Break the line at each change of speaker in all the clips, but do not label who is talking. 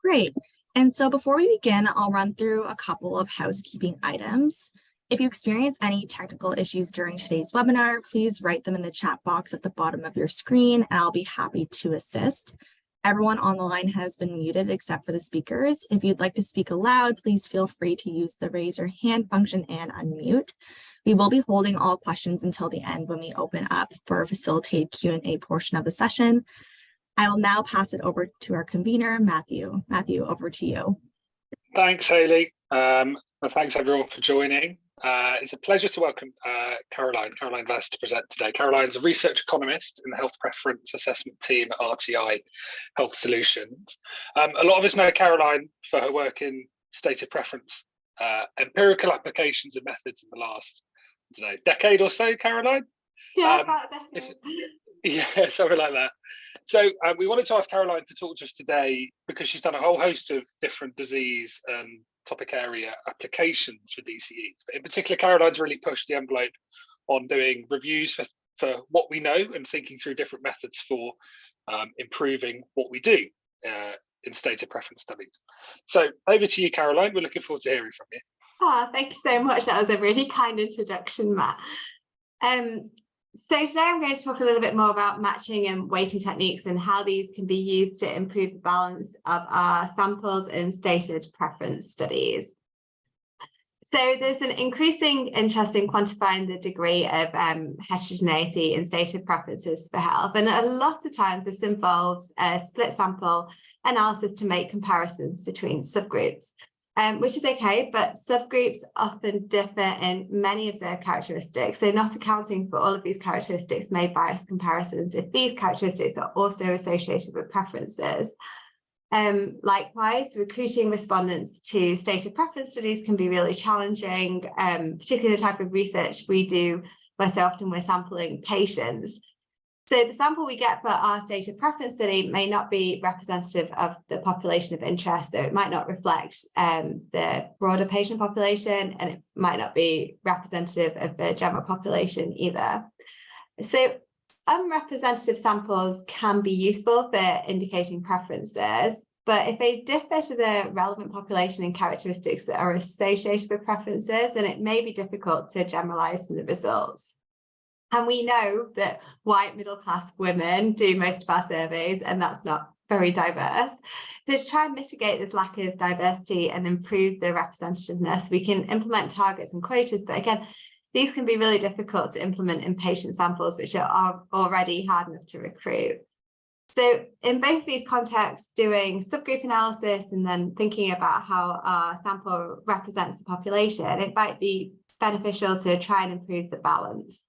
Great. And so before we begin, I'll run through a couple of housekeeping items. If you experience any technical issues during today's webinar, please write them in the chat box at the bottom of your screen, and I'll be happy to assist. Everyone on the line has been muted except for the speakers. If you'd like to speak aloud, please feel free to use the raise your hand function and unmute. We will be holding all questions until the end when we open up for a facilitated Q&A portion of the session. I will now pass it over to our convener, Matthew. Matthew, over to you.
Thanks, Hayley. And thanks everyone for joining. It's a pleasure to welcome Caroline Vest to present today. Caroline's a research economist in the health preference assessment team at RTI Health Solutions. A lot of us know Caroline for her work in stated preference, empirical applications and methods in the last, I don't know, decade or so, Caroline?
Yeah, about a decade.
Yeah, something like that. So we wanted to ask Caroline to talk to us today because she's done a whole host of different disease and topic area applications for DCEs. But in particular, Caroline's really pushed the envelope on doing reviews for what we know and thinking through different methods for improving what we do in stated preference studies. So over to you, Caroline. We're looking forward to hearing from you.
Oh, thank you so much. That was a really kind introduction, Matt. So today I'm going to talk a little bit more about matching and weighting techniques and how these can be used to improve the balance of our samples in stated preference studies. So there's an increasing interest in quantifying the degree of heterogeneity in stated preferences for health. And a lot of times this involves a split sample analysis to make comparisons between subgroups. Which is okay, but subgroups often differ in many of their characteristics. So not accounting for all of these characteristics may bias comparisons if these characteristics are also associated with preferences. Likewise, recruiting respondents to stated preference studies can be really challenging, particularly the type of research we do where so often we're sampling patients. So the sample we get for our stated preference study may not be representative of the population of interest, so it might not reflect the broader patient population, and it might not be representative of the general population either. So unrepresentative samples can be useful for indicating preferences, but if they differ to the relevant population and characteristics that are associated with preferences, then it may be difficult to generalize from the results. And we know that white middle-class women do most of our surveys, and that's not very diverse. So to try and mitigate this lack of diversity and improve the representativeness, we can implement targets and quotas, but again, these can be really difficult to implement in patient samples, which are already hard enough to recruit. So in both of these contexts, doing subgroup analysis and then thinking about how our sample represents the population, it might be beneficial to try and improve the balance.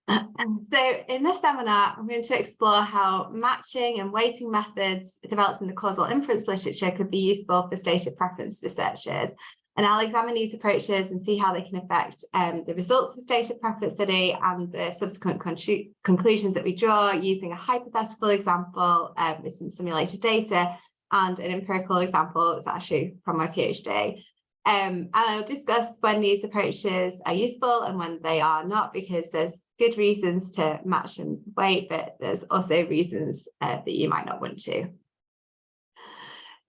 And so in this seminar, I'm going to explore how matching and weighting methods developed in the causal inference literature could be useful for stated preference researchers. And I'll examine these approaches and see how they can affect the results of stated preference study and the subsequent conclusions that we draw using a hypothetical example with some simulated data and an empirical example that's actually from my PhD. And I'll discuss when these approaches are useful and when they are not, because there's good reasons to match and weight, but there's also reasons that you might not want to.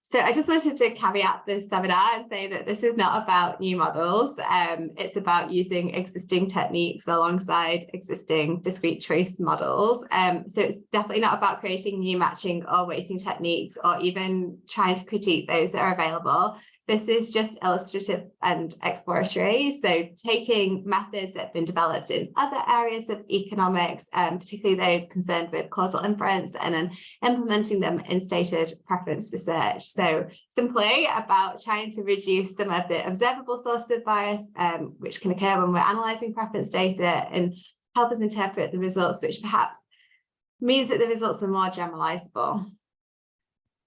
So I just wanted to caveat this seminar and say that this is not about new models. It's about using existing techniques alongside existing discrete choice models. So it's definitely not about creating new matching or weighting techniques or even trying to critique those that are available. This is just illustrative and exploratory. So taking methods that have been developed in other areas of economics, particularly those concerned with causal inference, and then implementing them in stated preference research. So simply about trying to reduce some of the observable sources of bias, which can occur when we're analysing preference data, and help us interpret the results, which perhaps means that the results are more generalisable.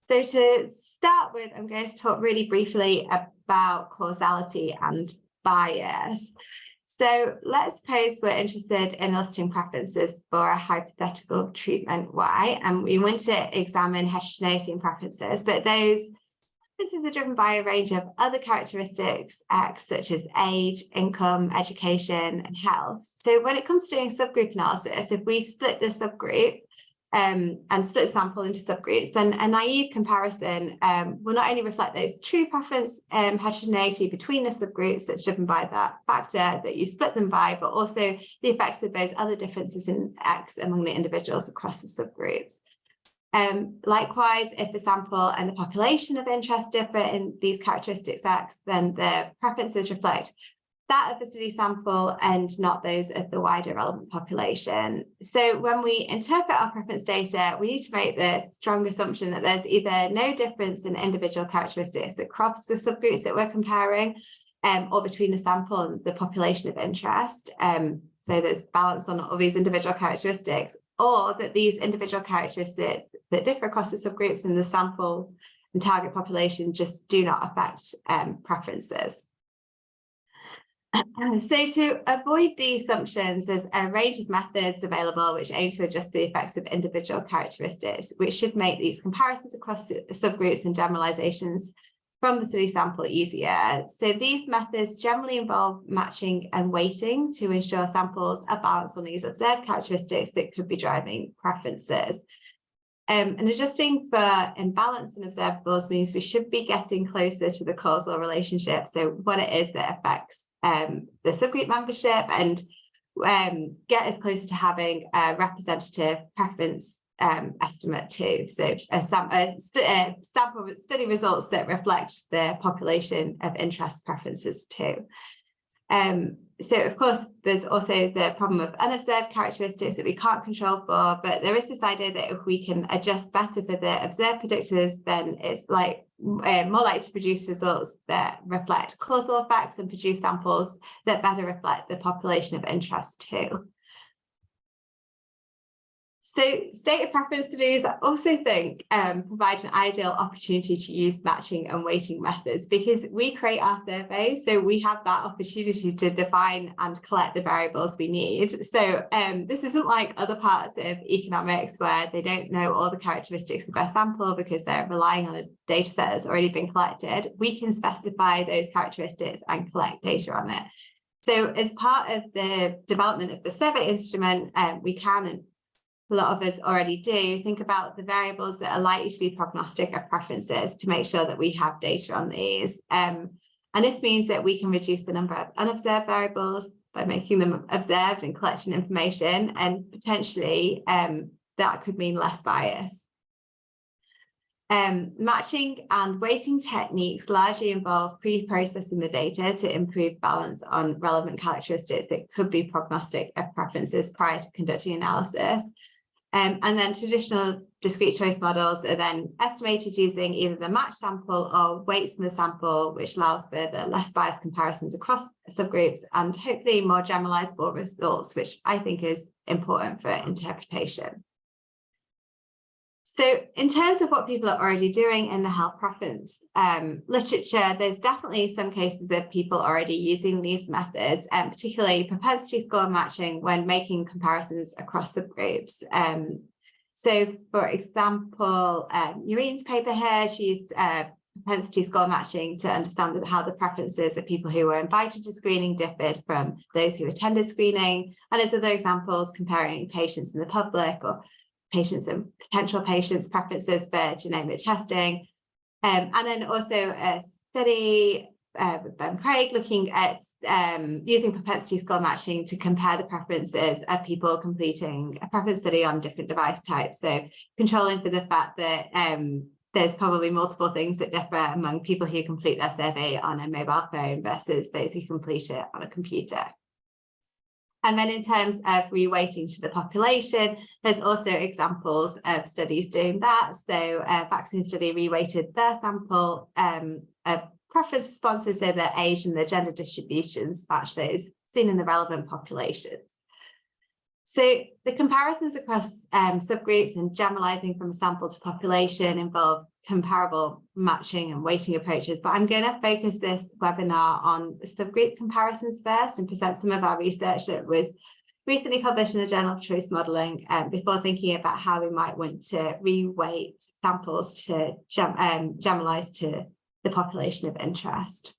So to start with, I'm going to talk really briefly about causality and bias. So let's suppose we're interested in illustrating preferences for a hypothetical treatment Y, and we want to examine heterogeneity in preferences, but those preferences are driven by a range of other characteristics X, such as age, income, education, and health. So when it comes to doing subgroup analysis, if we split the subgroup, and split the sample into subgroups, then a naive comparison will not only reflect those true preference heterogeneity between the subgroups that's driven by that factor that you split them by, but also the effects of those other differences in X among the individuals across the subgroups. Likewise, if the sample and the population of interest differ in these characteristics X, then the preferences reflect that of the study sample and not those of the wider relevant population. So when we interpret our preference data, we need to make the strong assumption that there's either no difference in individual characteristics across the subgroups that we're comparing, or between the sample and the population of interest. So there's balance on all these individual characteristics, or that these individual characteristics that differ across the subgroups in the sample and target population just do not affect preferences. So to avoid these assumptions, there's a range of methods available which aim to adjust the effects of individual characteristics, which should make these comparisons across the subgroups and generalizations from the study sample easier. So these methods generally involve matching and weighting to ensure samples are balanced on these observed characteristics that could be driving preferences. And adjusting for imbalance in observables means we should be getting closer to the causal relationship. So what it is that affects the subgroup membership, and get as close to having a representative preference estimate too. So sample study results that reflect the population of interest preferences too. So of course, there's also the problem of unobserved characteristics that we can't control for, but there is this idea that if we can adjust better for the observed predictors, then it's like more likely to produce results that reflect causal effects and produce samples that better reflect the population of interest too. So stated preference studies, I also think provide an ideal opportunity to use matching and weighting methods, because we create our surveys, so we have that opportunity to define and collect the variables we need. So this isn't like other parts of economics where they don't know all the characteristics of their sample because they're relying on a data set that's already been collected. We can specify those characteristics and collect data on it. So as part of the development of the survey instrument, we can, and a lot of us already do, think about the variables that are likely to be prognostic of preferences to make sure that we have data on these. And this means that we can reduce the number of unobserved variables by making them observed and collecting information, and potentially that could mean less bias. Matching and weighting techniques largely involve pre-processing the data to improve balance on relevant characteristics that could be prognostic of preferences prior to conducting analysis. And then traditional discrete choice models are then estimated using either the match sample or weights from the sample, which allows for the less biased comparisons across subgroups and hopefully more generalizable results, which I think is important for interpretation. So in terms of what people are already doing in the health preference literature, there's definitely some cases of people already using these methods, particularly propensity score matching when making comparisons across subgroups. So for example, Noreen's paper here, she used propensity score matching to understand how the preferences of people who were invited to screening differed from those who attended screening. And there's other examples comparing patients in the public or patients and potential patients' preferences for genomic testing. And then also a study with Ben Craig looking at using propensity score matching to compare the preferences of people completing a preference study on different device types. So controlling for the fact that there's probably multiple things that differ among people who complete their survey on a mobile phone versus those who complete it on a computer. And then in terms of reweighting to the population, there's also examples of studies doing that. So a vaccine study reweighted their sample of preference responses so that age and the gender distributions match those seen in the relevant populations. So the comparisons across subgroups and generalizing from sample to population involve comparable matching and weighting approaches, but I'm going to focus this webinar on subgroup comparisons first and present some of our research that was recently published in the Journal of Choice Modelling before thinking about how we might want to reweight samples to generalize to the population of interest.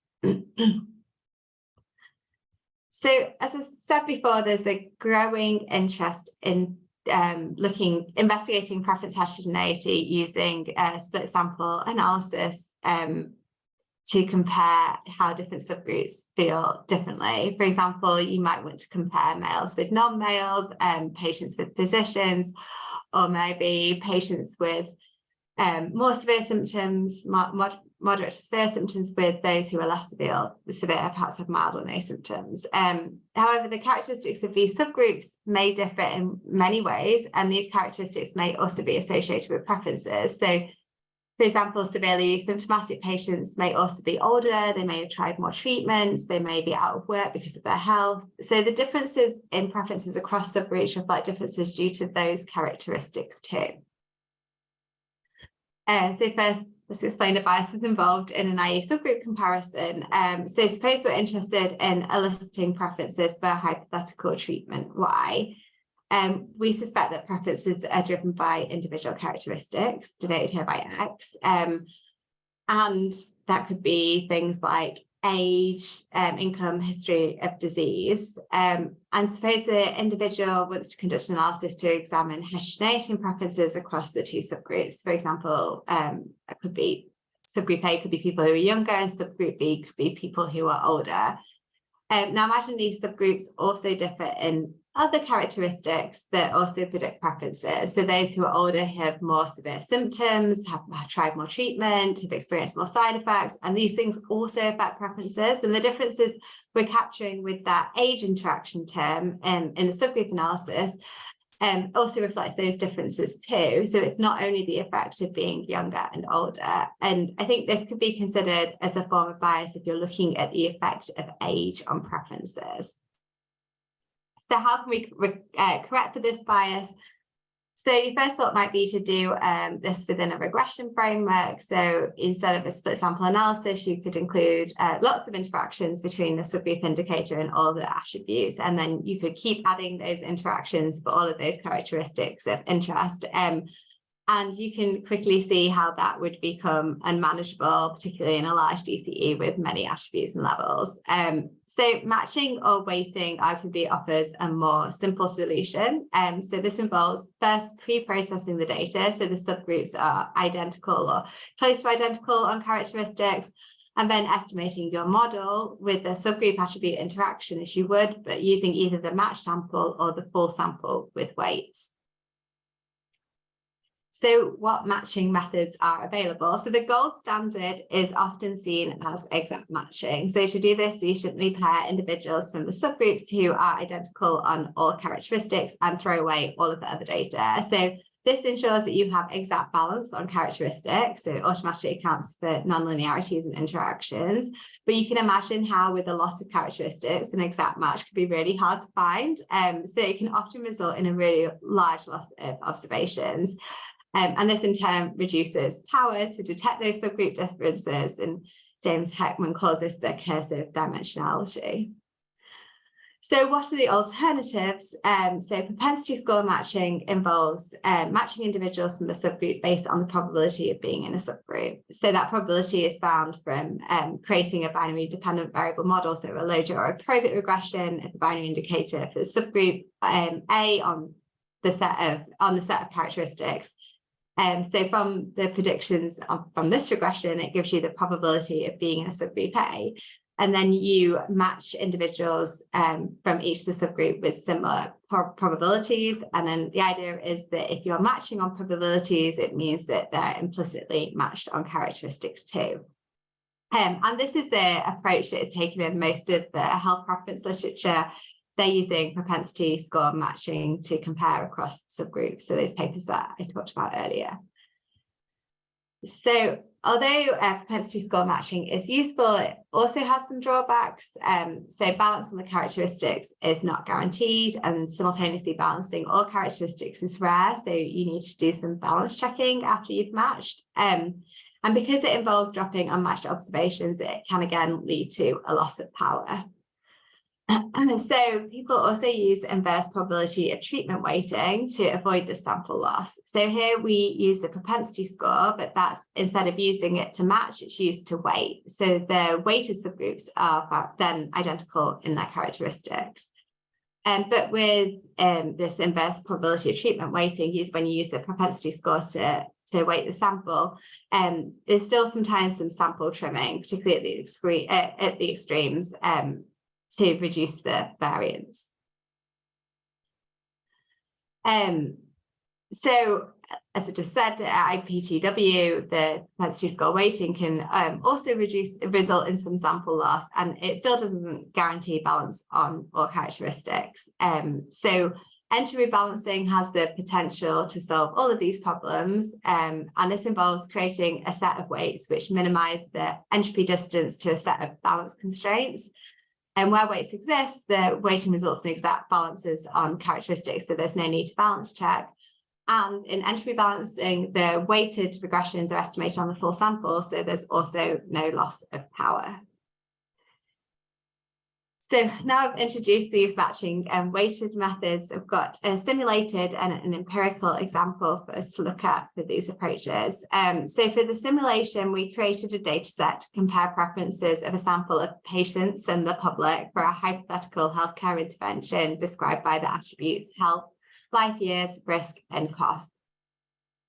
So as I said before, there's a growing interest in investigating preference heterogeneity using split sample analysis to compare how different subgroups feel differently. For example, you might want to compare males with non-males, patients with physicians, or maybe patients with more severe symptoms, moderate to severe symptoms, with those who are less severe, perhaps have mild or no symptoms. However, the characteristics of these subgroups may differ in many ways, and these characteristics may also be associated with preferences. So, for example, severely symptomatic patients may also be older, they may have tried more treatments, they may be out of work because of their health. So the differences in preferences across subgroups reflect differences due to those characteristics too. So first, let's explain the biases involved in an IE subgroup comparison. So suppose we're interested in eliciting preferences for a hypothetical treatment Y. We suspect that preferences are driven by individual characteristics, denoted here by X, and that could be things like age, income, history of disease. And suppose the individual wants to conduct an analysis to examine heterogeneity in preferences across the two subgroups. For example, it could be subgroup A could be people who are younger, and subgroup B could be people who are older. Now imagine these subgroups also differ in other characteristics that also predict preferences. So those who are older have more severe symptoms, have tried more treatment, have experienced more side effects, and these things also affect preferences. And the differences we're capturing with that age interaction term in the subgroup analysis also reflects those differences too. So it's not only the effect of being younger and older. And I think this could be considered as a form of bias if you're looking at the effect of age on preferences. So how can we correct for this bias? So your first thought might be to do this within a regression framework. So instead of a split sample analysis, you could include lots of interactions between the subgroup indicator and all the attributes. And then you could keep adding those interactions for all of those characteristics of interest. And you can quickly see how that would become unmanageable, particularly in a large DCE with many attributes and levels. So matching or weighting arguably offers a more simple solution. So this involves first pre-processing the data. So the subgroups are identical or close to identical on characteristics, and then estimating your model with the subgroup attribute interaction as you would, but using either the match sample or the full sample with weights. So what matching methods are available? So the gold standard is often seen as exact matching. So to do this, you simply pair individuals from the subgroups who are identical on all characteristics and throw away all of the other data. So this ensures that you have exact balance on characteristics, so it automatically accounts for nonlinearities and interactions. But you can imagine how with a lot of characteristics, an exact match could be really hard to find. So it can often result in a really large loss of observations. And this in turn reduces power to detect those subgroup differences, and James Heckman calls this the recursive dimensionality. So what are the alternatives? So propensity score matching involves matching individuals from the subgroup based on the probability of being in a subgroup. So that probability is found from creating a binary dependent variable model, so a logit or a probit regression of the binary indicator for the subgroup A on the set of characteristics. So from the predictions from this regression, it gives you the probability of being in a subgroup A. And then you match individuals from each of the subgroup with similar probabilities. And then the idea is that if you're matching on probabilities, it means that they're implicitly matched on characteristics too. And this is the approach that is taken in most of the health preference literature. They're using propensity score matching to compare across subgroups. So those papers that I talked about earlier. So although propensity score matching is useful, it also has some drawbacks. So balance on the characteristics is not guaranteed, and simultaneously balancing all characteristics is rare. So you need to do some balance checking after you've matched. And because it involves dropping unmatched observations, it can again lead to a loss of power. So people also use inverse probability of treatment weighting to avoid the sample loss. So here we use the propensity score, but that's instead of using it to match, it's used to weight. So the weighted subgroups are then identical in their characteristics. But with this inverse probability of treatment weighting used when you use the propensity score to weight the sample, there's still sometimes some sample trimming, particularly at the extremes, to reduce the variance. So, as I just said, at IPTW, the propensity score weighting can also result in some sample loss, and it still doesn't guarantee balance on all characteristics. So entropy balancing has the potential to solve all of these problems, and this involves creating a set of weights which minimize the entropy distance to a set of balance constraints. And where weights exist, the weighting results in exact balances on characteristics, so there's no need to balance check. And in entropy balancing, the weighted regressions are estimated on the full sample, so there's also no loss of power. So now I've introduced these matching and weighted methods. I've got a simulated and an empirical example for us to look at for these approaches. So for the simulation, we created a data set to compare preferences of a sample of patients and the public for a hypothetical healthcare intervention described by the attributes health, life years, risk, and cost.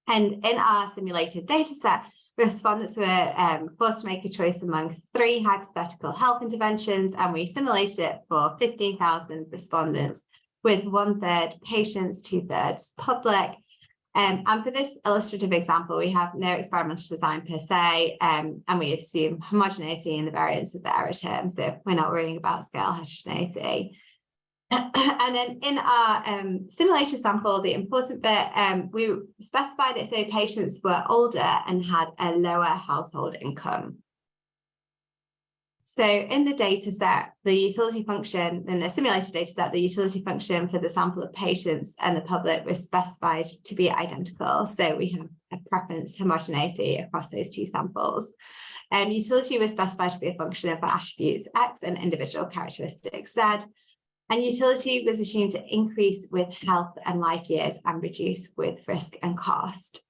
And in our simulated data set, respondents were forced to make a choice among 3 hypothetical health interventions, and we simulated it for 15,000 respondents with 1/3 patients, 2/3 public. And for this illustrative example, we have no experimental design per se, and we assume homogeneity in the variance of the error term, so we're not worrying about scale heterogeneity. And then in our simulated sample, the important bit, we specified it so patients were older and had a lower household income. So in the data set, the utility function, in the simulated data set, the utility function for the sample of patients and the public was specified to be identical. So we have a preference homogeneity across those 2 samples. Utility was specified to be a function of attributes X and individual characteristics Z. And utility was assumed to increase with health and life years and reduce with risk and cost.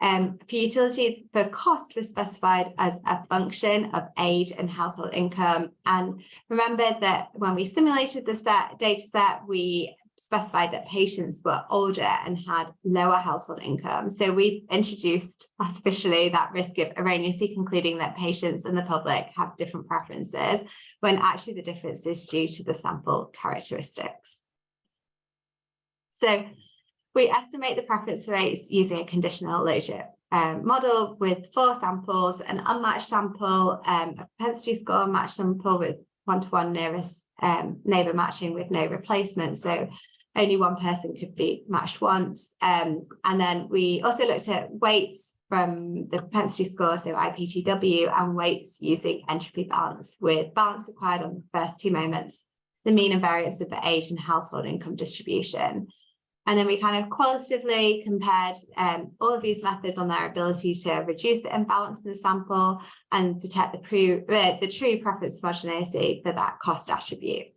For utility, the cost was specified as a function of age and household income. And remember that when we simulated the data set, we specified that patients were older and had lower household income. So we introduced artificially that risk of erroneously concluding that patients and the public have different preferences, when actually the difference is due to the sample characteristics. So we estimate the preference rates using a conditional logic model with 4 samples, an unmatched sample, a propensity score matched sample with 1-to-1 nearest neighbour matching with no replacement. So only one person could be matched once. And then we also looked at weights from the propensity score, so IPTW, and weights using entropy balance, with balance required on the first 2 moments, the mean and variance of the age and household income distribution. And then we kind of qualitatively compared all of these methods on their ability to reduce the imbalance in the sample and detect the true preference homogeneity for that cost attribute.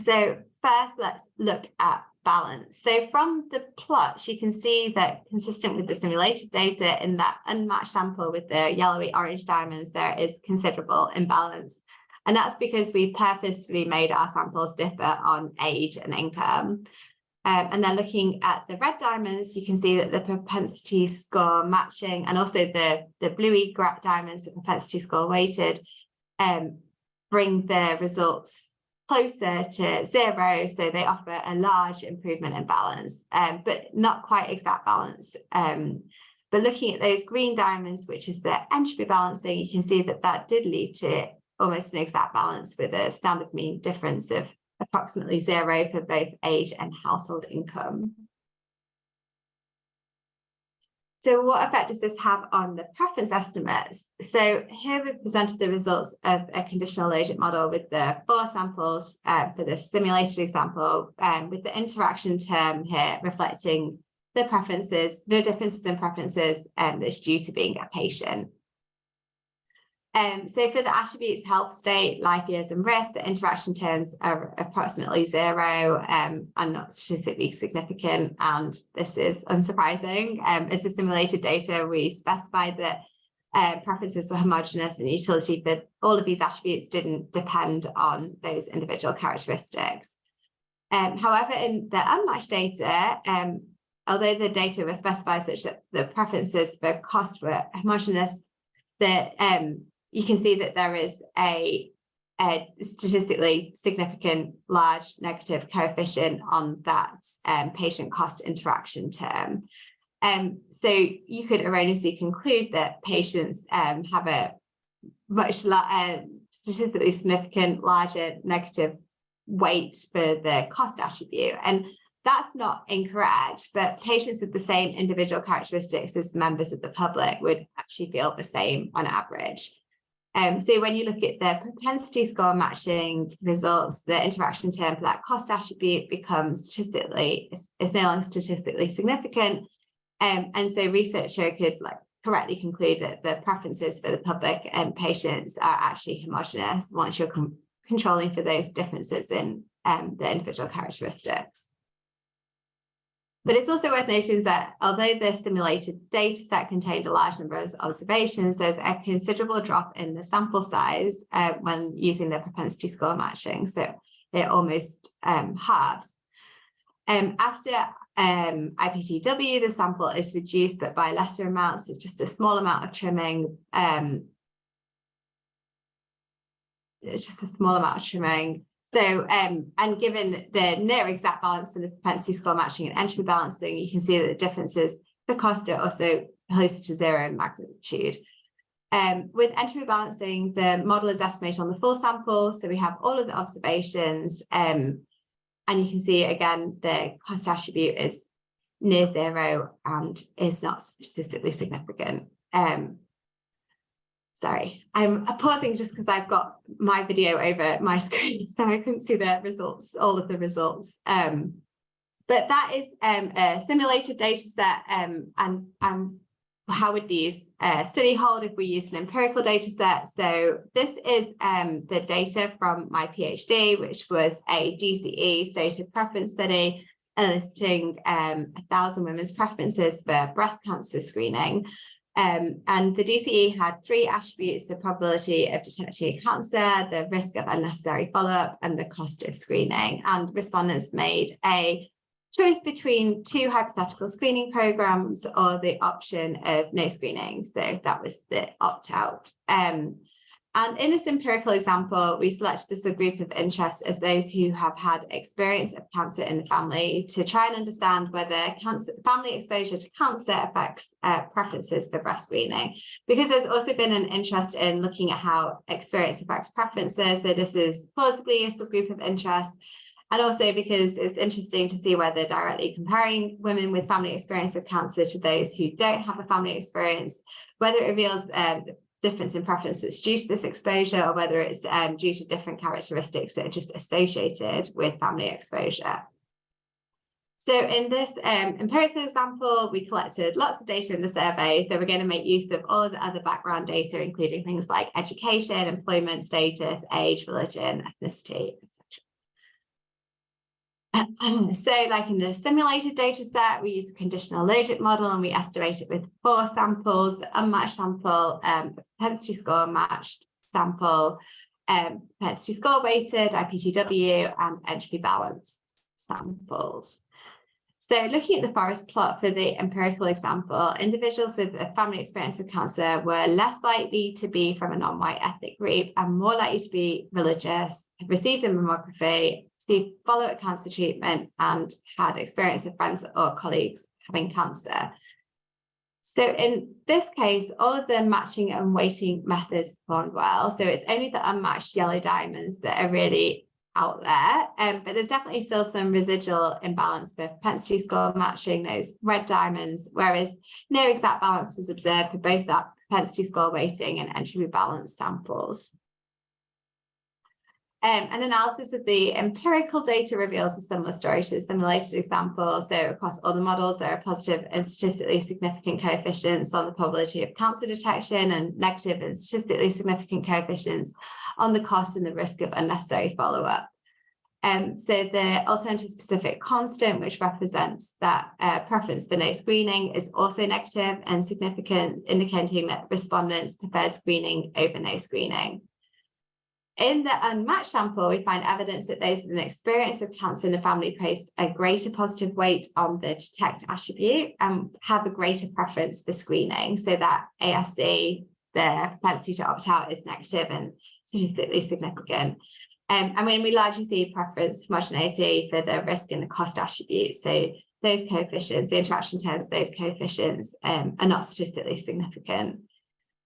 So first, let's look at balance. So from the plots, you can see that consistent with the simulated data, in that unmatched sample with the yellowy orange diamonds, there is considerable imbalance. And that's because we purposely made our samples differ on age and income. And then looking at the red diamonds, you can see that the propensity score matching, and also the bluey diamonds, the propensity score weighted, bring the results closer to 0, so they offer a large improvement in balance, but not quite exact balance. But looking at those green diamonds, which is the entropy balancing, you can see that that did lead to almost an exact balance, with a standard mean difference of approximately 0 for both age and household income. So what effect does this have on the preference estimates? So here we've presented the results of a conditional logic model with the 4 samples for the simulated example, with the interaction term here reflecting the preferences, the differences in preferences that's due to being a patient. So for the attributes health, state, life years, and risk, the interaction terms are approximately 0 and not statistically significant. And this is unsurprising. As the simulated data, we specified that preferences were homogeneous and utility for all of these attributes didn't depend on those individual characteristics. However, in the unmatched data, although the data were specified such that the preferences for cost were homogeneous, that you can see that there is a statistically significant large negative coefficient on that patient cost interaction term. So you could erroneously conclude that patients have a much statistically significant larger negative weight for the cost attribute. And that's not incorrect, but patients with the same individual characteristics as members of the public would actually feel the same on average. So when you look at the propensity score matching results, the interaction term for that cost attribute becomes is no longer statistically significant. And so researcher could correctly conclude that the preferences for the public and patients are actually homogeneous once you're controlling for those differences in the individual characteristics. But it's also worth noting that although the simulated data set contained a large number of observations, there's a considerable drop in the sample size when using the propensity score matching. So it almost halves. After IPTW, the sample is reduced, but by lesser amounts, so just a small amount of trimming. It's just a small amount of trimming. So, and given the near exact balance in the propensity score matching and entropy balancing, you can see that the differences for cost are also closer to zero in magnitude. With entropy balancing, the model is estimated on the full sample. So we have all of the observations, and you can see again, the cost attribute is near zero and is not statistically significant. Sorry, I'm pausing just because I've got my video over my screen, so I couldn't see the results, all of the results. But that is a simulated data set, and how would these study hold if we use an empirical data set? So this is the data from my PhD, which was a DCE stated preference study enlisting 1,000 women's preferences for breast cancer screening. And the DCE had three attributes: the probability of detecting cancer, the risk of unnecessary follow-up, and the cost of screening. And respondents made a choice between two hypothetical screening programs or the option of no screening. So that was the opt-out. And in this empirical example, we selected the subgroup of interest as those who have had experience of cancer in the family to try and understand whether family exposure to cancer affects preferences for breast screening. Because there's also been an interest in looking at how experience affects preferences. So this is plausibly a subgroup of interest. And also because it's interesting to see whether directly comparing women with family experience of cancer to those who don't have a family experience, whether it reveals difference in preferences due to this exposure or whether it's due to different characteristics that are just associated with family exposure. So in this empirical example, we collected lots of data in the survey. So we're going to make use of all of the other background data, including things like education, employment status, age, religion, ethnicity, etc. So like in the simulated data set, we use a conditional logic model and we estimate it with 4 samples: the unmatched sample, propensity score matched sample, propensity score weighted, IPTW, and entropy balanced samples. So looking at the forest plot for the empirical example, individuals with a family experience of cancer were less likely to be from a non-white ethnic group and more likely to be religious, have received a mammography, received follow-up cancer treatment, and had experience of friends or colleagues having cancer. So in this case, all of the matching and weighting methods performed well. So it's only the unmatched yellow diamonds that are really out there, but there's definitely still some residual imbalance for propensity score matching, those red diamonds, whereas no exact balance was observed for both that propensity score weighting and entropy balance samples. An analysis of the empirical data reveals a similar story to the simulated example. So across all the models, there are positive and statistically significant coefficients on the probability of cancer detection and negative and statistically significant coefficients on the cost and the risk of unnecessary follow-up. So the alternative specific constant, which represents that preference for no screening, is also negative and significant, indicating that respondents preferred screening over no screening. In the unmatched sample, we find evidence that those with an experience of cancer in the family placed a greater positive weight on the detect attribute and have a greater preference for screening. So that ASC, the propensity to opt out, is negative and statistically significant. And when we largely see preference homogeneity for the risk and the cost attributes, so those coefficients, the interaction terms of those coefficients are not statistically significant.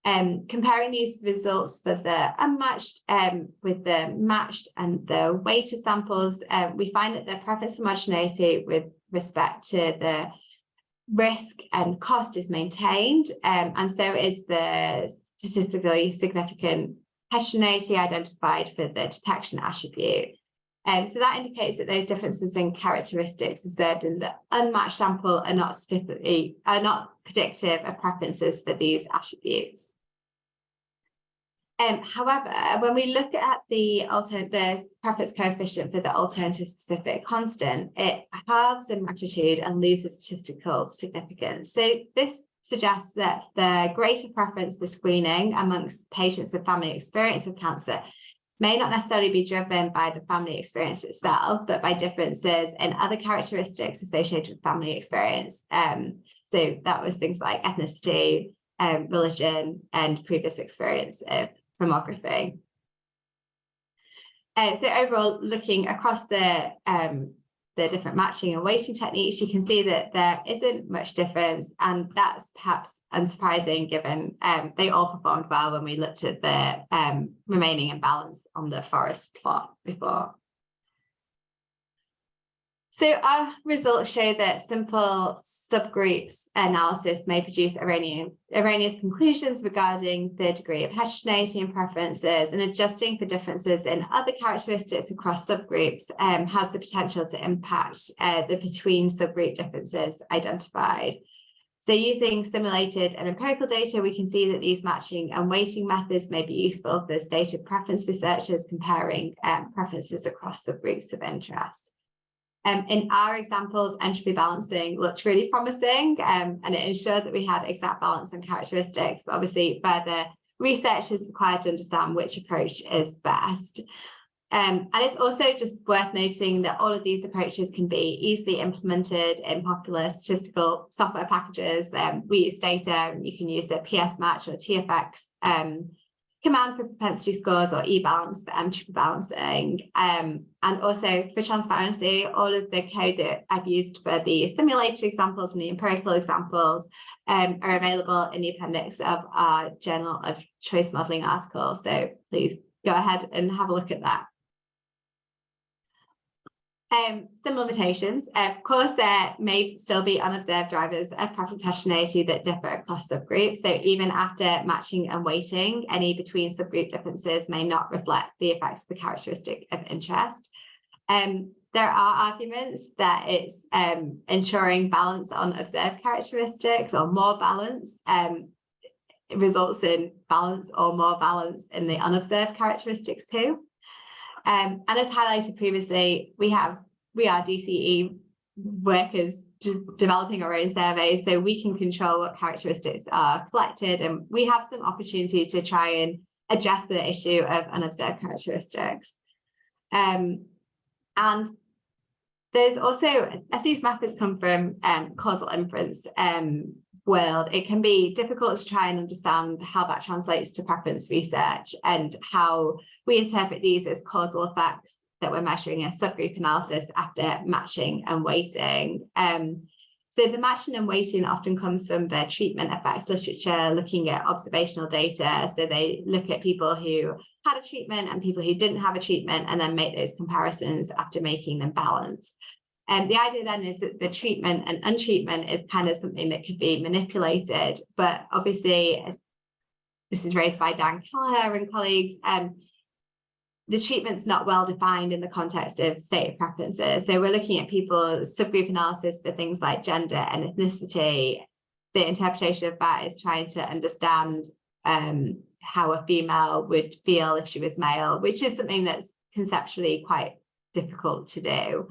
Comparing these results for the unmatched with the matched and the weighted samples, we find that the preference homogeneity with respect to the risk and cost is maintained, and so is the statistically significant heterogeneity identified for the detection attribute. So that indicates that those differences in characteristics observed in the unmatched sample are not predictive of preferences for these attributes. However, when we look at the preference coefficient for the alternative specific constant, it halves in magnitude and loses statistical significance. So this suggests that the greater preference for screening amongst patients with family experience of cancer may not necessarily be driven by the family experience itself, but by differences in other characteristics associated with family experience. So that was things like ethnicity, religion, and previous experience of mammography. So overall, looking across the different matching and weighting techniques, you can see that there isn't much difference, and that's perhaps unsurprising given they all performed well when we looked at the remaining imbalance on the forest plot before. So our results show that simple subgroups analysis may produce erroneous conclusions regarding the degree of heterogeneity and preferences, and adjusting for differences in other characteristics across subgroups has the potential to impact the between subgroup differences identified. So using simulated and empirical data, we can see that these matching and weighting methods may be useful for data preference researchers comparing preferences across subgroups of interest. In our examples, entropy balancing looked really promising, and it ensured that we had exact balance and characteristics, but obviously further research is required to understand which approach is best. And it's also just worth noting that all of these approaches can be easily implemented in popular statistical software packages. We use data, and you can use the PS Match or TFX command for propensity scores, or eBalance for entropy balancing. And also for transparency, all of the code that I've used for the simulated examples and the empirical examples are available in the appendix of our Journal of Choice Modelling article. So please go ahead and have a look at that. Some limitations. Of course, there may still be unobserved drivers of preference heterogeneity that differ across subgroups. So even after matching and weighting, any between subgroup differences may not reflect the effects of the characteristic of interest. There are arguments that it's ensuring balance on observed characteristics, or more balance results in balance or more balance in the unobserved characteristics too. And as highlighted previously, we are DCE workers developing our own surveys, so we can control what characteristics are collected, and we have some opportunity to try and address the issue of unobserved characteristics. And there's also, as these methods come from causal inference world, it can be difficult to try and understand how that translates to preference research and how we interpret these as causal effects that we're measuring in subgroup analysis after matching and weighting. So the matching and weighting often comes from the treatment effects literature, looking at observational data. So they look at people who had a treatment and people who didn't have a treatment, and then make those comparisons after making them balance. And the idea then is that the treatment and untreatment is kind of something that could be manipulated, but obviously, as this is raised by Dan Kelleher and colleagues, the treatment's not well defined in the context of stated preferences. So we're looking at people's subgroup analysis for things like gender and ethnicity. The interpretation of that is trying to understand how a female would feel if she was male, which is something that's conceptually quite difficult to do.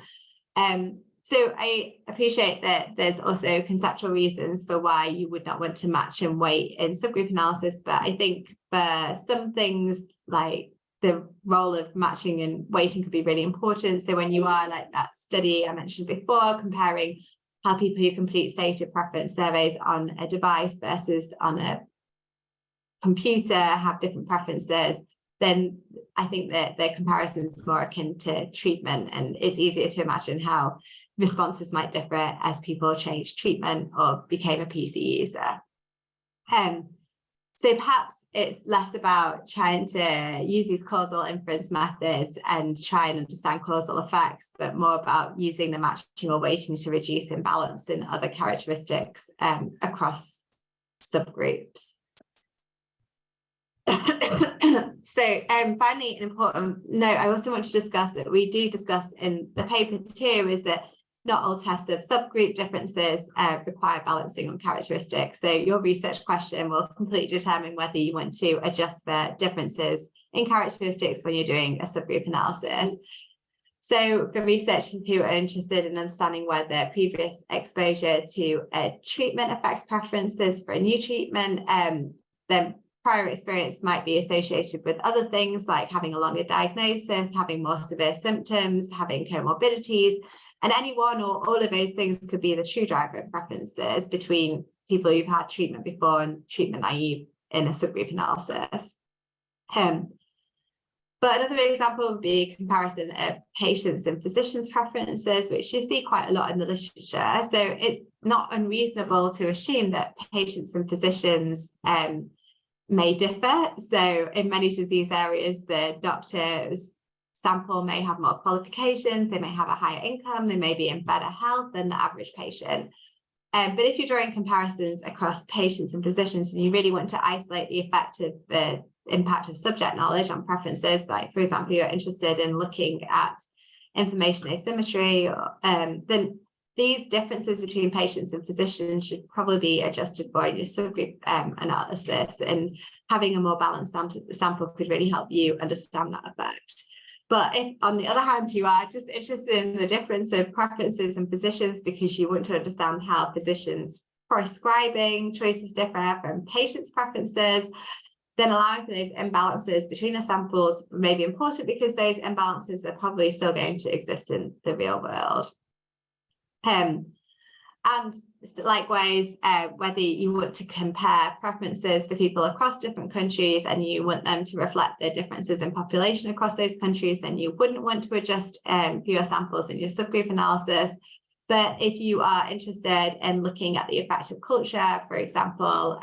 So I appreciate that there's also conceptual reasons for why you would not want to match and weight in subgroup analysis, but I think for some things, like the role of matching and weighting could be really important. So when you are like that study I mentioned before, comparing how people who complete stated preference surveys on a device versus on a computer have different preferences, then I think that the comparison is more akin to treatment, and it's easier to imagine how responses might differ as people changed treatment or became a PC user. So perhaps it's less about trying to use these causal inference methods and try and understand causal effects, but more about using the matching or weighting to reduce imbalance in other characteristics across subgroups. So finally, an important note I also want to discuss that we do discuss in the paper too is that not all tests of subgroup differences require balancing on characteristics. So your research question will completely determine whether you want to adjust for differences in characteristics when you're doing a subgroup analysis. So for researchers who are interested in understanding whether previous exposure to a treatment affects preferences for a new treatment, then prior experience might be associated with other things like having a longer diagnosis, having more severe symptoms, having comorbidities, and any one or all of those things could be the true driver of preferences between people who've had treatment before and treatment naive in a subgroup analysis. But another example would be a comparison of patients and physicians' preferences, which you see quite a lot in the literature. So it's not unreasonable to assume that patients and physicians may differ. So in many disease areas, the doctor's sample may have more qualifications, they may have a higher income, they may be in better health than the average patient. But if you're drawing comparisons across patients and physicians and you really want to isolate the effect of the impact of subject knowledge on preferences, like for example, you're interested in looking at information asymmetry, then these differences between patients and physicians should probably be adjusted for in your subgroup analysis, and having a more balanced sample could really help you understand that effect. But if, on the other hand, you are just interested in the difference of preferences and physicians because you want to understand how physicians' prescribing choices differ from patients' preferences, then allowing for those imbalances between the samples may be important because those imbalances are probably still going to exist in the real world. And likewise, whether you want to compare preferences for people across different countries and you want them to reflect the differences in population across those countries, then you wouldn't want to adjust for your samples in your subgroup analysis. But if you are interested in looking at the effect of culture, for example,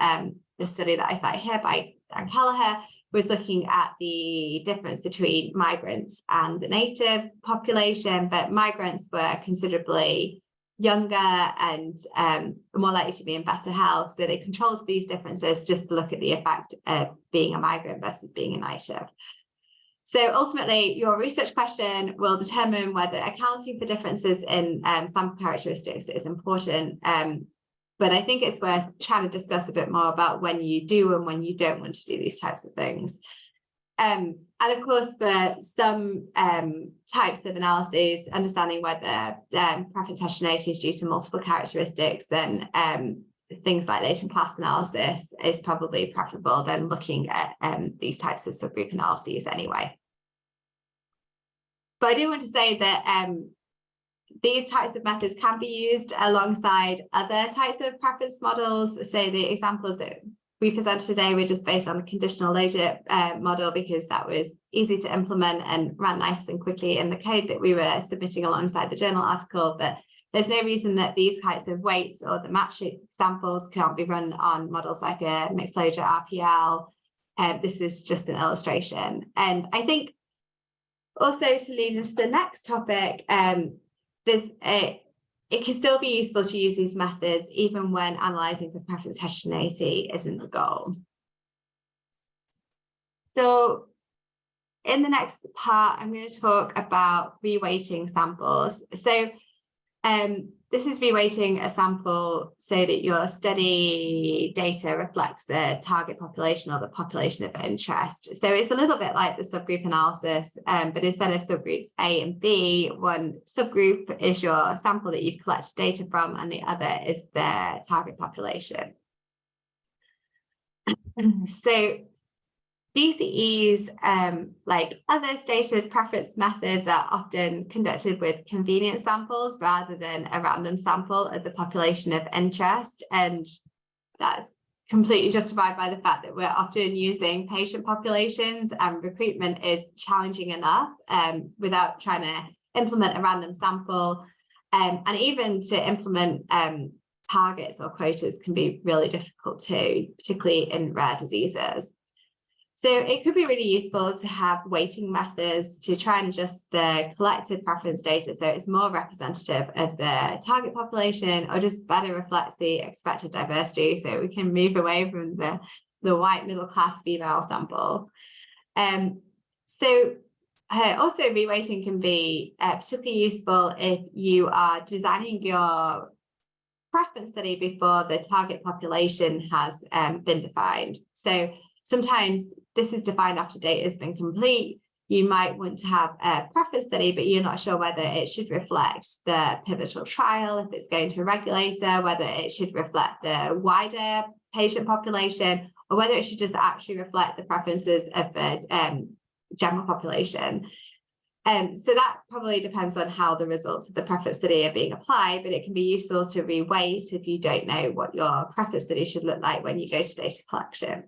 the study that I cite here by Dan Kelleher was looking at the difference between migrants and the native population, but migrants were considerably younger and more likely to be in better health. So they controlled these differences just to look at the effect of being a migrant versus being a native. So ultimately, your research question will determine whether accounting for differences in sample characteristics is important. But I think it's worth trying to discuss a bit more about when you do and when you don't want to do these types of things. And of course, for some types of analyses, understanding whether preference heterogeneity is due to multiple characteristics, then things like latent class analysis is probably preferable than looking at these types of subgroup analyses anyway. But I do want to say that these types of methods can be used alongside other types of preference models. So the examples that we presented today were just based on a conditional logic model because that was easy to implement and ran nice and quickly in the code that we were submitting alongside the journal article. But there's no reason that these types of weights or the matching samples can't be run on models like a mixed logic RPL. This is just an illustration. And I think also to lead into the next topic, it can still be useful to use these methods even when analysing for preference heterogeneity isn't the goal. So in the next part, I'm going to talk about reweighting samples. So this is reweighting a sample so that your study data reflects the target population or the population of interest. So it's a little bit like the subgroup analysis, but instead of subgroups A and B, one subgroup is your sample that you've collected data from, and the other is the target population. So DCEs, like other stated preference methods, are often conducted with convenience samples rather than a random sample of the population of interest. And that's completely justified by the fact that we're often using patient populations, and recruitment is challenging enough without trying to implement a random sample. And even to implement targets or quotas can be really difficult too, particularly in rare diseases. So it could be really useful to have weighting methods to try and adjust the collected preference data so it's more representative of the target population, or just better reflects the expected diversity, so we can move away from the white middle class female sample. Also reweighting can be particularly useful if you are designing your preference study before the target population has been defined. So sometimes this is defined after data has been complete. You might want to have a preference study, but you're not sure whether it should reflect the pivotal trial, if it's going to a regulator, whether it should reflect the wider patient population, or whether it should just actually reflect the preferences of the general population. So that probably depends on how the results of the preference study are being applied, but it can be useful to reweight if you don't know what your preference study should look like when you go to data collection.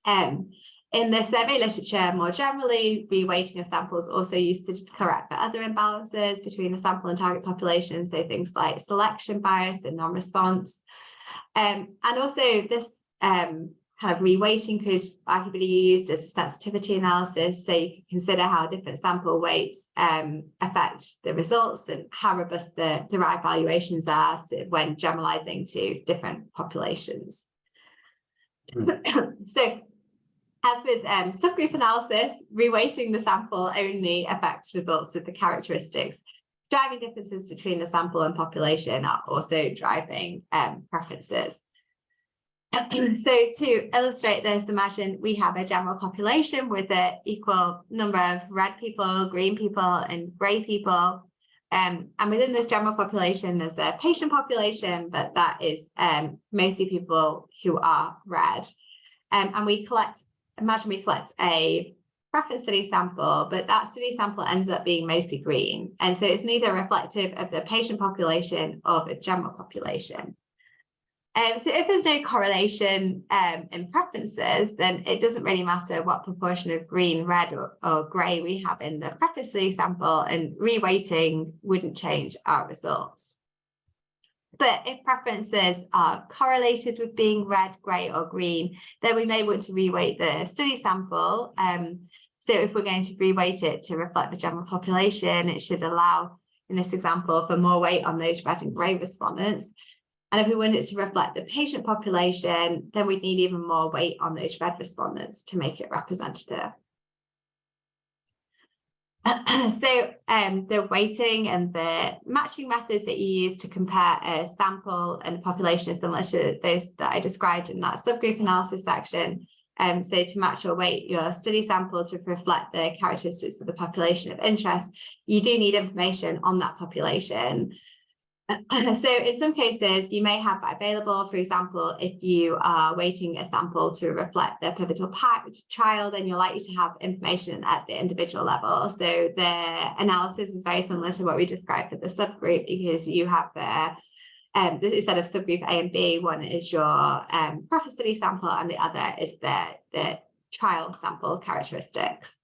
In the survey literature, more generally, reweighting a sample is also used to correct for other imbalances between the sample and target population, so things like selection bias and non-response. And also this kind of reweighting could arguably be used as a sensitivity analysis, so you can consider how different sample weights affect the results and how robust the derived valuations are when generalizing to different populations. So, as with subgroup analysis, reweighting the sample only affects results with the characteristics. Driving differences between the sample and population are also driving preferences. So to illustrate this, imagine we have a general population with an equal number of red people, green people, and grey people. And within this general population, there's a patient population, but that is mostly people who are red. And we collect, imagine we collect a preference study sample, but that study sample ends up being mostly green. And so it's neither reflective of the patient population or the general population. So if there's no correlation in preferences, then it doesn't really matter what proportion of green, red, or grey we have in the preference study sample, and reweighting wouldn't change our results. But if preferences are correlated with being red, grey, or green, then we may want to reweight the study sample. So if we're going to reweight it to reflect the general population, it should allow, in this example, for more weight on those red and grey respondents. And if we want it to reflect the patient population, then we'd need even more weight on those red respondents to make it representative. So the weighting and the matching methods that you use to compare a sample and population are similar to those that I described in that subgroup analysis section. So to match or weight your study sample to reflect the characteristics of the population of interest, you do need information on that population. So in some cases, you may have that available. For example, if you are weighting a sample to reflect the pivotal trial, then you're likely to have information at the individual level. So the analysis is very similar to what we described for the subgroup, because you have the instead of subgroup A and B, one is your preference study sample, and the other is the trial sample characteristics.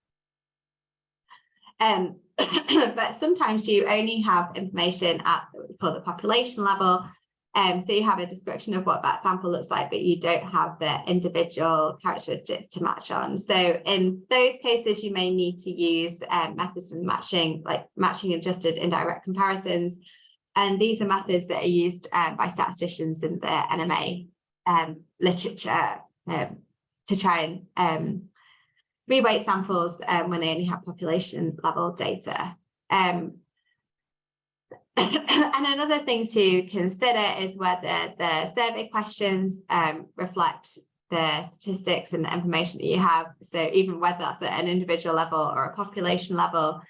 But sometimes you only have information at what we call the population level. So you have a description of what that sample looks like, but you don't have the individual characteristics to match on. So in those cases, you may need to use methods of matching, like matching adjusted indirect comparisons. And these are methods that are used by statisticians in the NMA literature to try and reweight samples when they only have population level data. And another thing to consider is whether the survey questions reflect the statistics and the information that you have. So even whether that's at an individual level or a population level.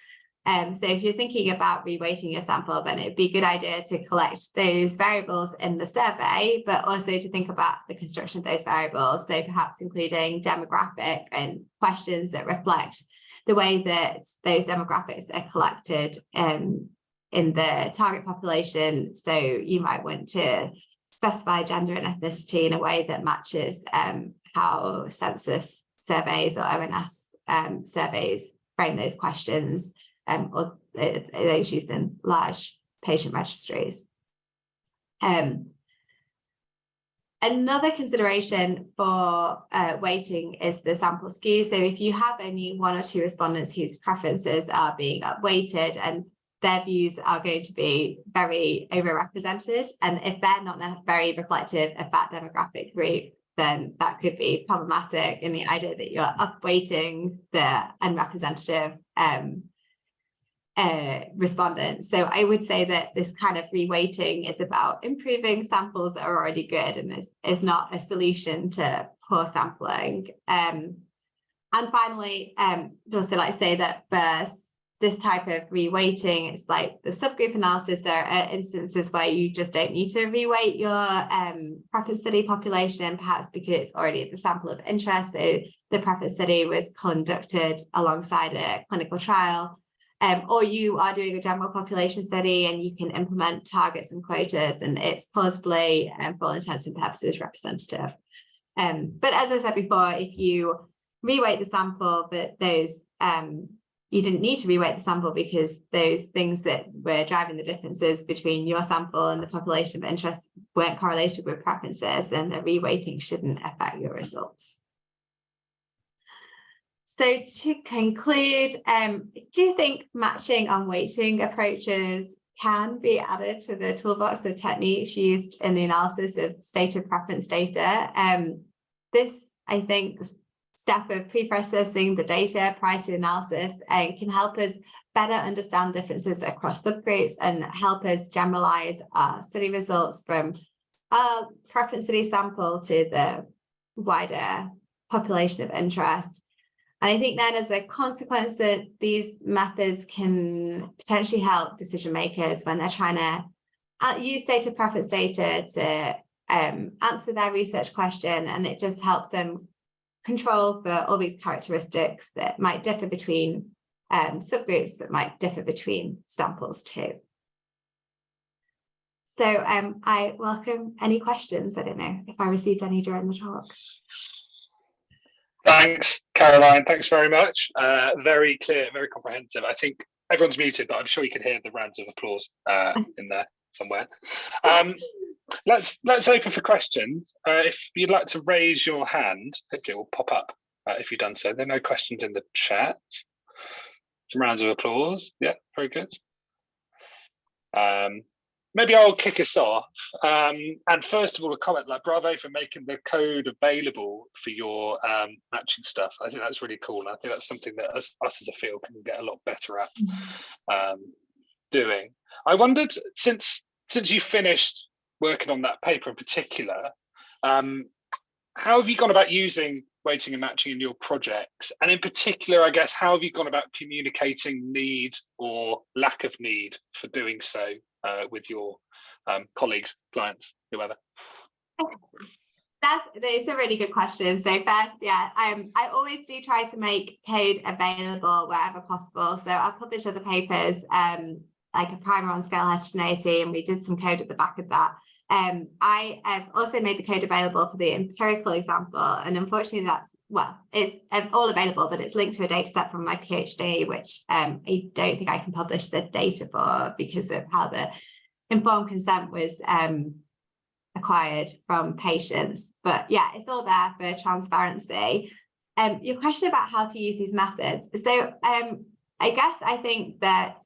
So if you're thinking about reweighting your sample, then it'd be a good idea to collect those variables in the survey, but also to think about the construction of those variables. So perhaps including demographic and questions that reflect the way that those demographics are collected in the target population. So you might want to specify gender and ethnicity in a way that matches how census surveys or ONS surveys frame those questions, or those used in large patient registries. Another consideration for weighting is the sample skew. So if you have only one or two respondents whose preferences are being upweighted and their views are going to be very overrepresented, and if they're not very reflective of that demographic group, then that could be problematic in the idea that you're upweighting the unrepresentative respondents. So I would say that this kind of reweighting is about improving samples that are already good and is not a solution to poor sampling. And finally, I'd also like to say that for this type of reweighting, it's like the subgroup analysis. There are instances where you just don't need to reweight your preference study population, perhaps because it's already the sample of interest. So the preference study was conducted alongside a clinical trial. Or you are doing a general population study and you can implement targets and quotas, and it's plausibly, for all intents and purposes, representative. But as I said before, if you reweight the sample, but those you didn't need to reweight the sample because those things that were driving the differences between your sample and the population of interest weren't correlated with preferences, then the reweighting shouldn't affect your results. So to conclude, do you think matching and weighting approaches can be added to the toolbox of techniques used in the analysis of stated preference data? This, I think, step of pre-processing the data prior to analysis can help us better understand differences across subgroups and help us generalize our study results from our preference study sample to the wider population of interest. And I think then as a consequence that these methods can potentially help decision makers when they're trying to use stated preference data to answer their research question, and it just helps them control for all these characteristics that might differ between subgroups, that might differ between samples too. So I welcome any questions. I don't know if I received any during the talk.
Thanks, Caroline. Thanks very much. Very clear, very comprehensive. I think everyone's muted, but I'm sure you can hear the rounds of applause in there somewhere. Let's open for questions. If you'd like to raise your hand, hopefully it will pop up if you've done so. There are no questions in the chat. Some rounds of applause. Yeah, very good. Maybe I'll kick us off. And first of all, a comment like bravo for making the code available for your matching stuff. I think that's really cool. I think that's something that us as a field can get a lot better at doing. I wondered, since you finished working on that paper in particular, how have you gone about using weighting and matching in your projects? And in particular, I guess, how have you gone about communicating need or lack of need for doing so with your colleagues, clients, whoever?
That's a really good question. So first, yeah, I always do try to make code available wherever possible. So I publish other papers, like a primer on scale heterogeneity, and we did some code at the back of that. I have also made the code available for the empirical example, and unfortunately it's all available, but it's linked to a data set from my PhD, which I don't think I can publish the data for because of how the informed consent was acquired from patients. But yeah, it's all there for transparency. Your question about how to use these methods. So I think that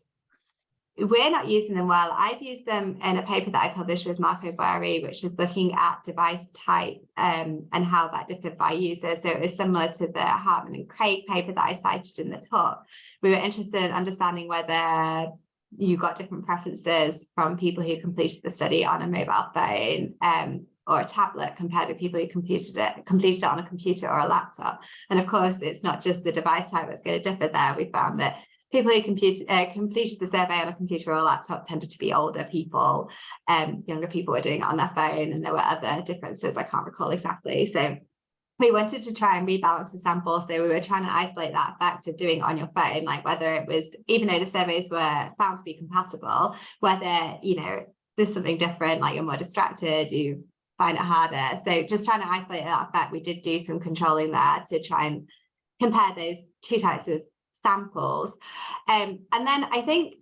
we're not using them well. I've used them in a paper that I published with Marco Bari, which was looking at device type and how that differed by user. So it was similar to the Hartman and Craig paper that I cited in the talk. We were interested in understanding whether you got different preferences from people who completed the study on a mobile phone or a tablet compared to people who completed it on a computer or a laptop. And of course, it's not just the device type that's going to differ there. We found that people who completed the survey on a computer or a laptop tended to be older people. Younger people were doing it on their phone, and there were other differences I can't recall exactly. So we wanted to try and rebalance the sample. So we were trying to isolate that effect of doing it on your phone, like whether it was, even though the surveys were found to be compatible, whether, there's something different, like you're more distracted, you find it harder. So just trying to isolate that effect, we did do some controlling there to try and compare those two types of samples. And then I think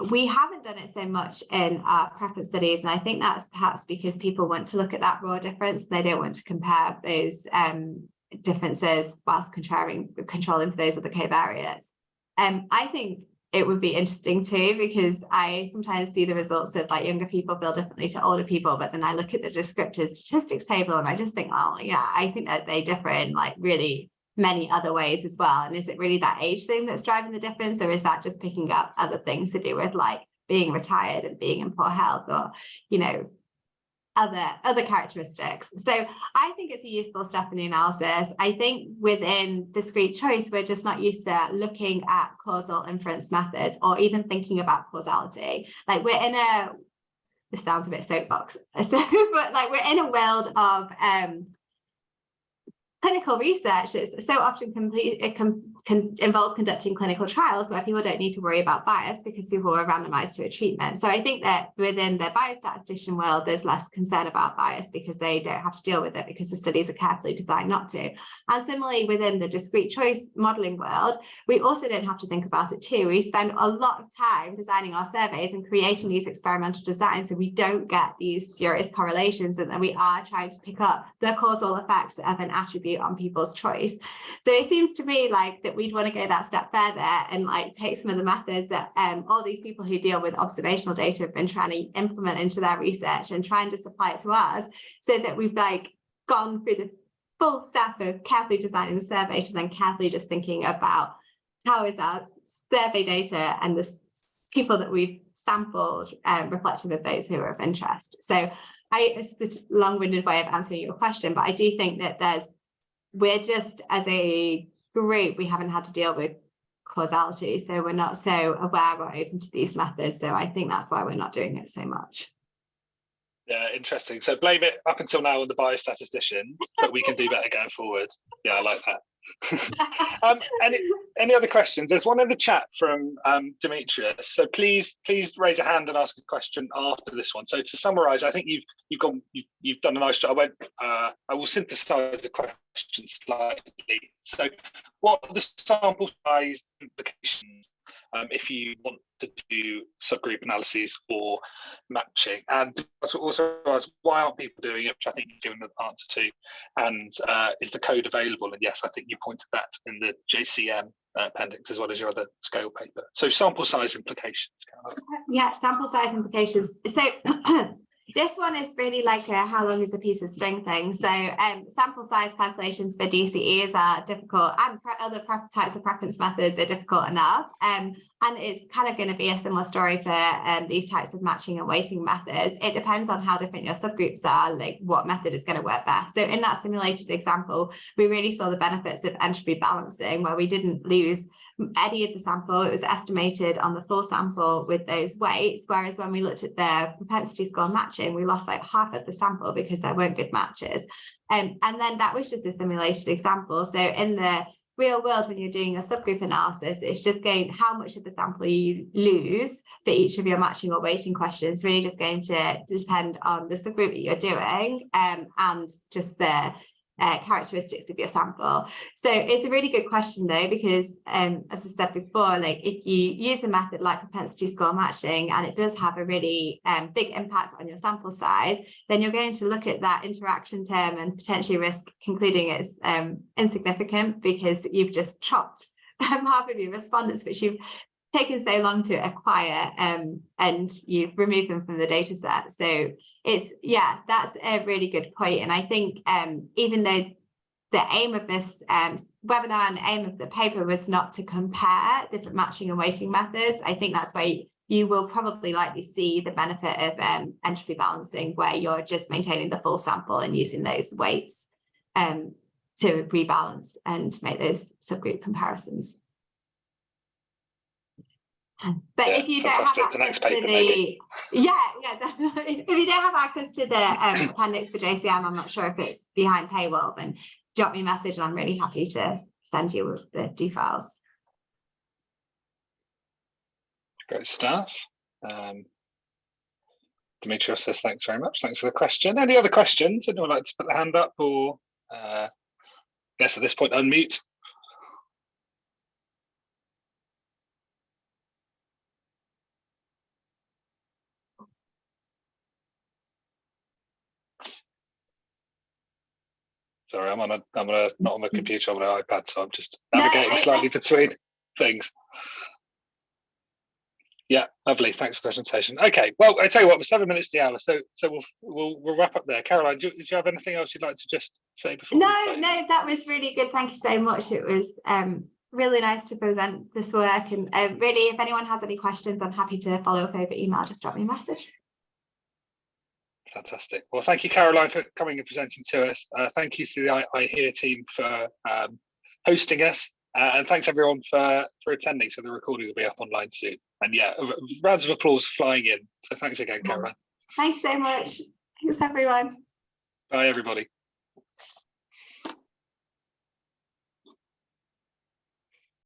we haven't done it so much in our preference studies, and I think that's perhaps because people want to look at that raw difference. They don't want to compare those differences whilst controlling for those other covariates. I think it would be interesting too, because I sometimes see the results of like younger people feel differently to older people, but then I look at the descriptive statistics table and I just think, oh yeah, I think that they differ in like really many other ways as well. And is it really that age thing that's driving the difference, or is that just picking up other things to do with like being retired and being in poor health, or other characteristics? So I think it's a useful step in the analysis. I think within discrete choice, we're just not used to looking at causal inference methods or even thinking about causality. Like this sounds a bit soapbox, but like we're in a world of clinical research that's so often involves conducting clinical trials where people don't need to worry about bias because people are randomized to a treatment. So I think that within the biostatistician world, there's less concern about bias because they don't have to deal with it because the studies are carefully designed not to. And similarly, within the discrete choice modeling world, we also don't have to think about it too. We spend a lot of time designing our surveys and creating these experimental designs so we don't get these spurious correlations, and that we are trying to pick up the causal effects of an attribute on people's choice. So it seems to me like that we'd want to go that step further and like take some of the methods that all these people who deal with observational data have been trying to implement into their research and try and just apply it to ours, so that we've like gone through the full step of carefully designing the survey to then carefully just thinking about how is our survey data and the people that we've sampled reflective of those who are of interest. So it's a long-winded way of answering your question, but I do think that we're just, as a group, we haven't had to deal with causality, so we're not so aware or open to these methods. So I think that's why we're not doing it so much.
Yeah, interesting. So blame it up until now on the biostatistician, but we can do better going forward. Yeah, I like that. Any other questions? There's one in the chat from Demetrius. So please raise a hand and ask a question after this one. So to summarize, I think you've done a nice job. I will synthesize the question slightly. So what are the sample size implications if you want to do subgroup analyses or matching? And also ask, why aren't people doing it, which I think you've given an answer to, and is the code available? And yes, I think you pointed that in the JCM appendix as well as your other scale paper. So sample size implications.
Yeah, sample size implications. So this one is really like a how long is a piece of string thing. So sample size calculations for DCEs are difficult, and other types of preference methods are difficult enough. And it's kind of going to be a similar story for these types of matching and weighting methods. It depends on how different your subgroups are, like what method is going to work best. So in that simulated example, we really saw the benefits of entropy balancing, where we didn't lose any of the sample. It was estimated on the full sample with those weights, whereas when we looked at the propensity score matching, we lost like half of the sample because there weren't good matches. And then that was just a simulated example. So in the real world, when you're doing a subgroup analysis, it's just going, how much of the sample you lose for each of your matching or weighting questions, really just going to depend on the subgroup that you're doing and just the characteristics of your sample. So it's a really good question though, because as I said before, like if you use a method like propensity score matching and it does have a really big impact on your sample size, then you're going to look at that interaction term and potentially risk concluding it's insignificant because you've just chopped half of your respondents, which you've taken so long to acquire, and you've removed them from the data set. So that's a really good point. And I think even though the aim of this webinar and the aim of the paper was not to compare different matching and weighting methods. I think that's where you will probably likely see the benefit of entropy balancing, where you're just maintaining the full sample and using those weights to rebalance and make those subgroup comparisons. But if you don't have access to the definitely. If you don't have access to the appendix for JCM, I'm not sure if it's behind paywall, then drop me a message and I'm really happy to send you the D files.
Great stuff. Demetrios says thanks very much. Thanks for the question. Any other questions? Anyone like to put their hand up, or yes, at this point unmute? Sorry, I'm not on my computer, I'm on an iPad, so I'm just navigating slightly between things. Yeah, lovely. Thanks for the presentation. Okay, well, I tell you what, we're 7 minutes to the hour, so we'll wrap up there. Caroline, do you have anything else you'd like to just say before?
No, that was really good. Thank you so much. It was really nice to present this work, and really, if anyone has any questions, I'm happy to follow up over email. Just drop me a message.
Fantastic. Well, thank you, Caroline, for coming and presenting to us. Thank you to the iHear team for hosting us, and thanks everyone for attending. So the recording will be up online soon. And yeah, rounds of applause flying in. So thanks again, Caroline.
Thanks so much. Thanks, everyone.
Bye, everybody.